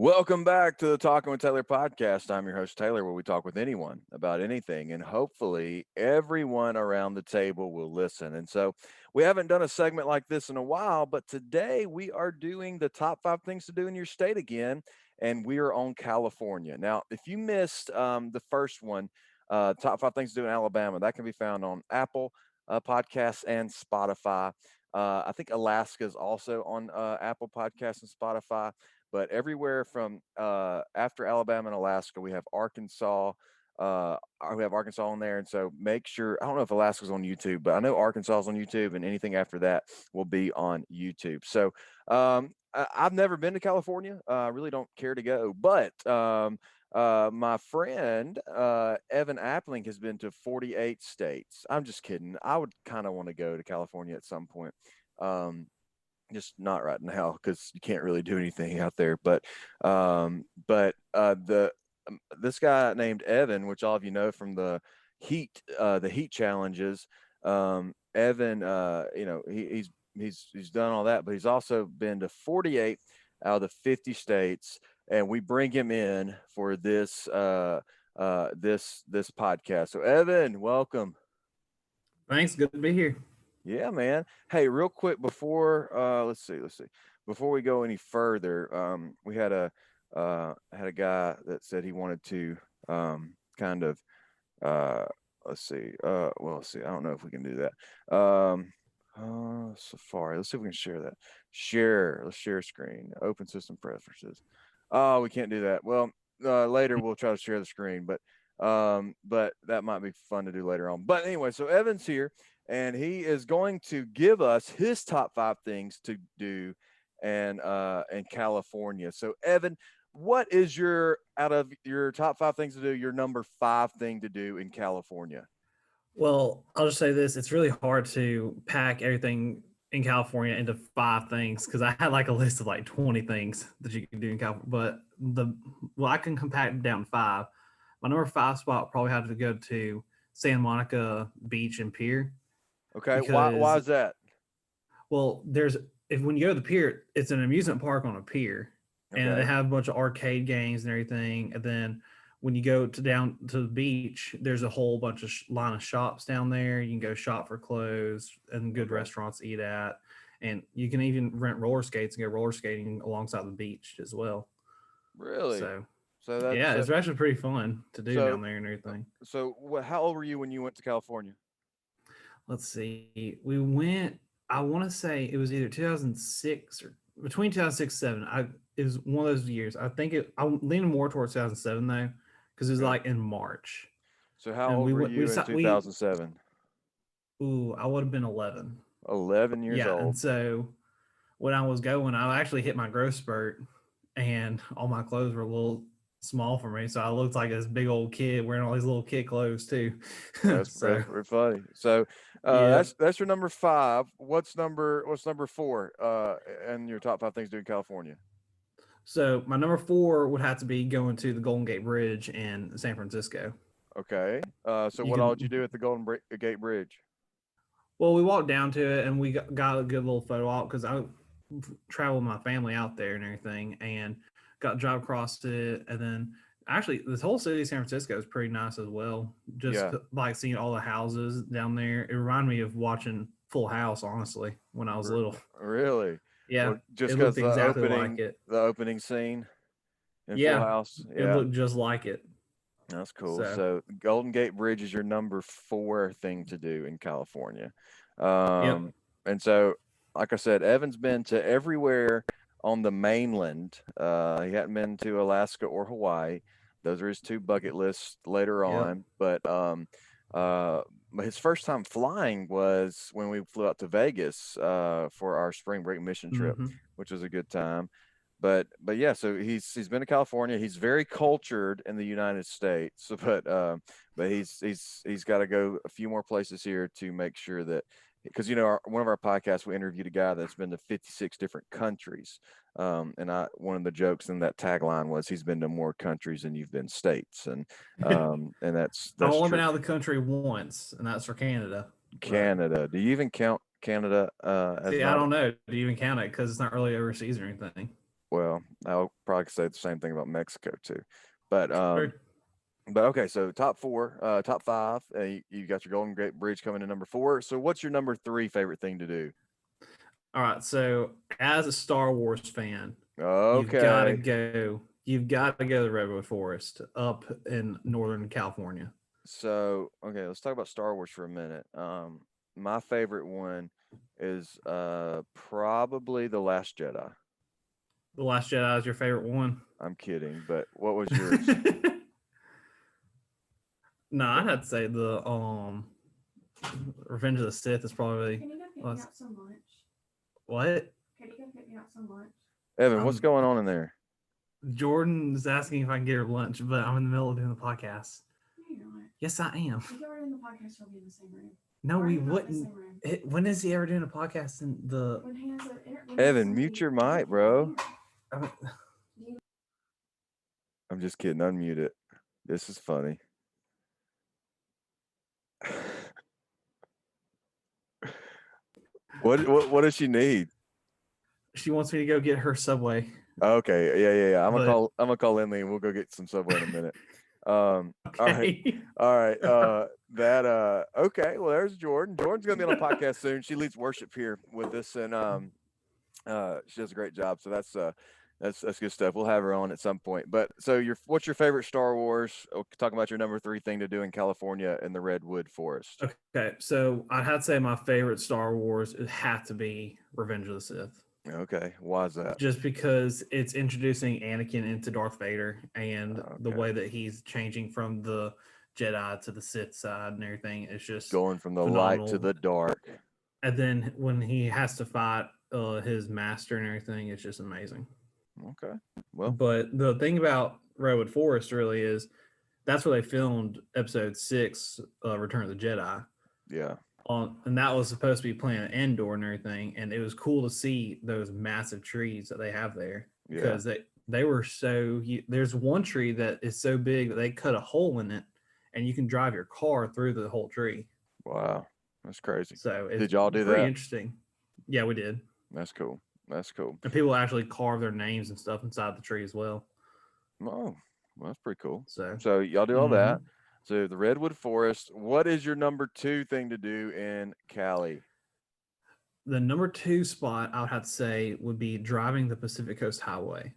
Welcome back to the Talking with Taylor podcast. I'm your host, Taylor, where we talk with anyone about anything, and hopefully everyone around the table will listen. And so we haven't done a segment like this in a while, but today we are doing the top five things to do in your state again, and we are on California. Now, if you missed the first one, top five things to do in Alabama, that can be found on Apple Podcasts and Spotify. I think Alaska is also on Apple Podcasts and Spotify, but everywhere from after Alabama and Alaska, we have Arkansas. We have Arkansas on there, and so make sure. I don't know if Alaska's on YouTube, but I know Arkansas is on YouTube, and anything after that will be on YouTube. So I've never been to California. I really don't care to go, but my friend Evan Appling has been to 48 states. I'm just kidding. I would kind of want to go to California at some point. Just not right now because you can't really do anything out there. But this guy named Evan, which all of you know from the heat challenges. Evan, he's done all that, but he's also been to 48 out of the 50 states, and we bring him in for this podcast. So Evan, welcome. Thanks. Good to be here. Yeah, man. Hey, real quick before let's see. Before we go any further, we had a guy that said he wanted to kind of let's see. Let's see. I don't know if we can do that. Safari. Let's see if we can share that. Let's share screen. Open system preferences. Oh, we can't do that. Well, later we'll try to share the screen, but that might be fun to do later on. But anyway, so Evan's here, and he is going to give us his top five things to do and in California. So Evan, what is your out of your top five things to do, your number five thing to do in California? Well, I'll just say this. It's really hard to pack everything in California into five things because I had like a list of like 20 things that you can do in California. I can compact it down to five. My number five spot probably had to go to Santa Monica Beach and Pier. Okay, why is that? Well, when you go to the pier, it's an amusement park on a pier, and they have a bunch of arcade games and everything. And then when you go down to the beach, there's a whole bunch of line of shops down there. You can go shop for clothes and good restaurants to eat at, and you can even rent roller skates and go roller skating alongside the beach as well. Really? So yeah, it's actually pretty fun to do down there and everything. So how old were you when you went to California? Let's see. We went. I want to say it was either 2006 or between 2006 and 2007. It was one of those years. I'm leaning more towards 2007 though, because it was like in March. So how old were you in 2007? I would have been 11. 11 years old. And so when I was going, I actually hit my growth spurt, and all my clothes were a little small for me, so I looked like this big old kid wearing all these little kid clothes too. That's pretty funny. So that's your number five. What's number four and your top five things to do in California? So my number four would have to be going to the Golden Gate Bridge in San Francisco. Okay. So what all did you do at the Golden Gate Bridge? Well, we walked down to it, and we got a good little photo op because I traveled with my family out there and everything, and got to drive across it. And then actually this whole city of San Francisco is pretty nice as well. Just like seeing all the houses down there. It reminded me of watching Full House, honestly, when I was little. Really? Yeah. Well, just because exactly like the opening scene in Full House. Yeah. It looked just like it. That's cool. So Golden Gate Bridge is your number four thing to do in California. And so, like I said, Evan's been to everywhere on the mainland. He hadn't been to Alaska or Hawaii. Those are his two bucket lists later on. But his first time flying was when we flew out to Vegas for our spring break mission trip, which was a good time. But yeah, so he's been to California. He's very cultured in the United States, but he's got to go a few more places here to make sure that, because one of our podcasts we interviewed a guy that's been to 56 different countries, and one of the jokes in that tagline was he's been to more countries than you've been states, and that's I've only true. been out of the country once, and that's for Canada. Canada. Do you even count Canada? I don't know. Do you even count it because it's not really overseas or anything? Well, I'll probably say the same thing about Mexico too. But True. okay, so top four, top five. You got your Golden Gate Bridge coming in number four. So what's your number three favorite thing to do? All right. So as a Star Wars fan, you've got to Okay, go. You've got to go to Redwood Forest up in Northern California. so okay, let's talk about Star Wars for a minute. My favorite one is probably The Last Jedi. The Last Jedi is your favorite one. I'm kidding, but what was yours? No, What? I'd have to say the Revenge of the Sith is probably. Can you go get me out some lunch? What? Can you go get me out some lunch? Evan, what's Um, going on in there? Jordan is asking if I can get her lunch, but I'm in the middle of doing the podcast. No, you're not. Yes, I am. If you're in the podcast, you'll be in the same room. No, Why are we you not in the wouldn't. same room? When is he ever doing a podcast in the? When he has Evan, mute your mic, bro. I I'm just kidding. Unmute it. This is funny. What does she need? she wants me to go get her Subway. Okay, yeah. But- I'm gonna call Emily and we'll go get some Subway in a minute. All right, Okay. all right. Okay. Well, there's Jordan. Jordan's gonna be on a podcast soon. She leads worship here with us, and she does a great job. So that's good stuff. We'll have her on at some point. But so what's your favorite Star Wars? Talking about your number three thing to do in California in the Redwood Forest. Okay, so I had to say my favorite Star Wars it had to be Revenge of the Sith. Okay, why is that? Just because it's introducing Anakin into Darth Vader and the Okay. way that he's changing from the Jedi to the Sith side and everything. It's just Going from the light to phenomenal. the dark. And then when he has to fight his master and everything, it's just amazing. Okay. Well, But the thing about Redwood Forest really is that's where they filmed Episode 6, Return of the Jedi. yeah. And that was supposed to be Planet Endor and everything, and it was cool to see those massive trees that they have there because they were so. There's one tree that is so big that they cut a hole in it, and you can drive your car through the whole tree. Wow. That's crazy. So it's Did y'all do pretty that? interesting. Yeah, we did, That's cool. That's cool. and people actually carve their names and stuff inside the tree as well. Oh, well, that's pretty cool. So So y'all do all Mhm. that. So the Redwood Forest. What is your number two thing to do in Cali? the number 2 spot I would have to say would be driving the Pacific Coast Highway.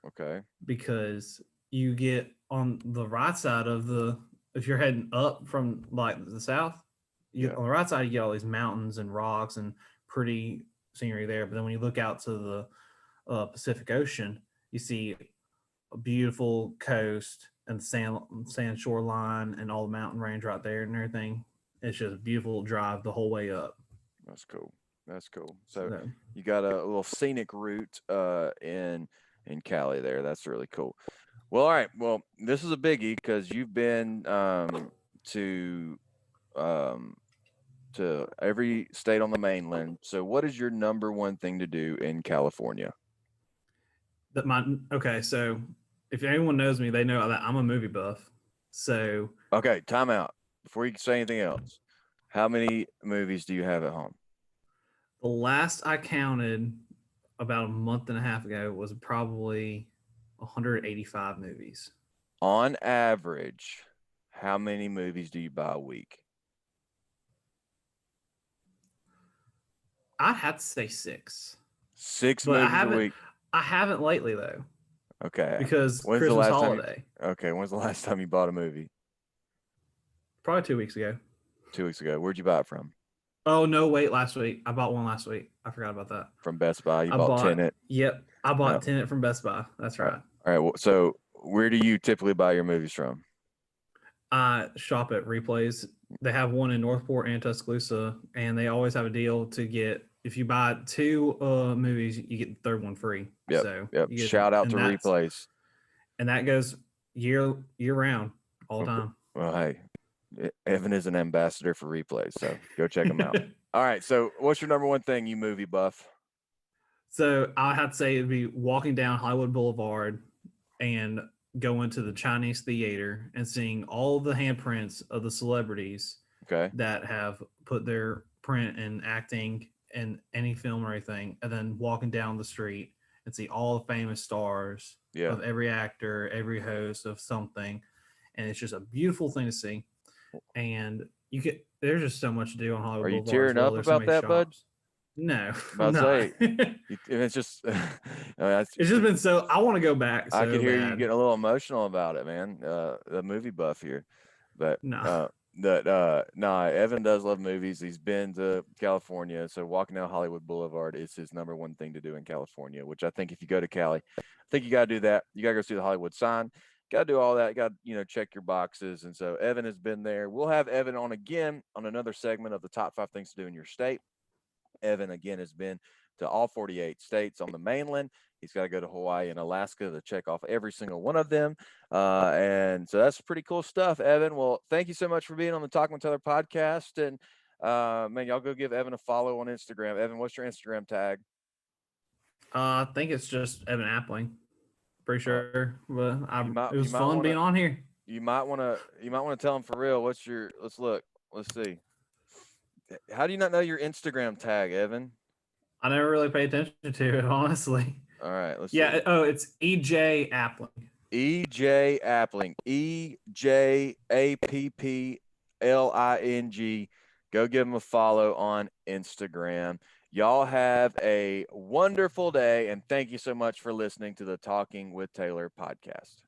Okay. Because you get on the right side of if you're heading up from like the south, on the right side you get all these mountains and rocks and pretty scenery there. But then when you look out to the Pacific Ocean, you see a beautiful coast and sand shoreline and all the mountain range right there and everything. It's just a beautiful drive the whole way up. That's cool. That's cool. So you got a little scenic route in Cali there. That's really cool. Well, all right. Well, this is a biggie because you've been to every state on the mainland. So what is your number one thing to do in California? Okay, so if anyone knows me, they know that I'm a movie buff. So Okay, time out. Before you can say anything else, how many movies do you have at home? the last I counted about a month and a half ago was probably 185 movies. On average, how many movies do you buy a week? I'd have to say 6. 6 But movies a week. I haven't lately though. Okay. Because When's the Christmas last time holiday. Okay, when's the last time you bought a movie? Probably 2 weeks ago. 2 weeks ago. Where'd you buy it from? Oh no, wait, last week. I bought one last week. I forgot about that. From Best Buy. You bought Tenet. Yep. I bought No. Tenet from Best Buy. That's right. All right. Well, so where do you typically buy your movies from? I shop at Replays. They have one in Northport and Tuscaloosa, and they always have a deal to get if you buy 2 movies, you get the third one free. Yep. So Yep. you get, Shout out and to that's- Replays. And that goes year round, all the time. Well, hey, Evan is an ambassador for Replays, so go check him out. All right. So what's your number one thing, you movie buff? So I have to say it'd be walking down Hollywood Boulevard and going to the Chinese theater and seeing all the handprints of the celebrities Okay. that have put their print in acting in any film or anything, and then walking down the street and see all the famous stars Yeah. of every actor, every host of something, and it's just a beautiful thing to see. And there's just so much to do on Are Hollywood you Boulevard as tearing well. up There's so about many that, bud? shops. No, About I'm to not. say, it's just, It's just been so. I want to go back I could so hear you bad. getting a little emotional about it, man. The movie buff here, but No. nah, Evan does love movies. He's been to California, so walking down Hollywood Boulevard is his number one thing to do in California. Which I think if you go to Cali, I think you got to do that. You got to go see the Hollywood sign. Got to do all that. Got to check your boxes. And so Evan has been there. We'll have Evan on again on another segment of the top 5 things to do in your state. Evan again has been to all 48 states on the mainland. He's got to go to Hawaii and Alaska to check off every single one of them. And so that's pretty cool stuff, Evan. Well, thank you so much for being on the Talking with Taylor podcast. And man, y'all go give Evan a follow on Instagram. Evan, what's your Instagram tag? I think it's just Evan Appling. Pretty sure, but it was fun being on here. You might want to tell him for real. Let's look. Let's see. How do you not know your Instagram tag, Evan? I never really paid attention to it, honestly. All right, let's see. Oh, it's EJ Appling. EJ Appling. EJAPPLING. Go give him a follow on Instagram. Y'all have a wonderful day, and thank you so much for listening to the Talking with Taylor podcast.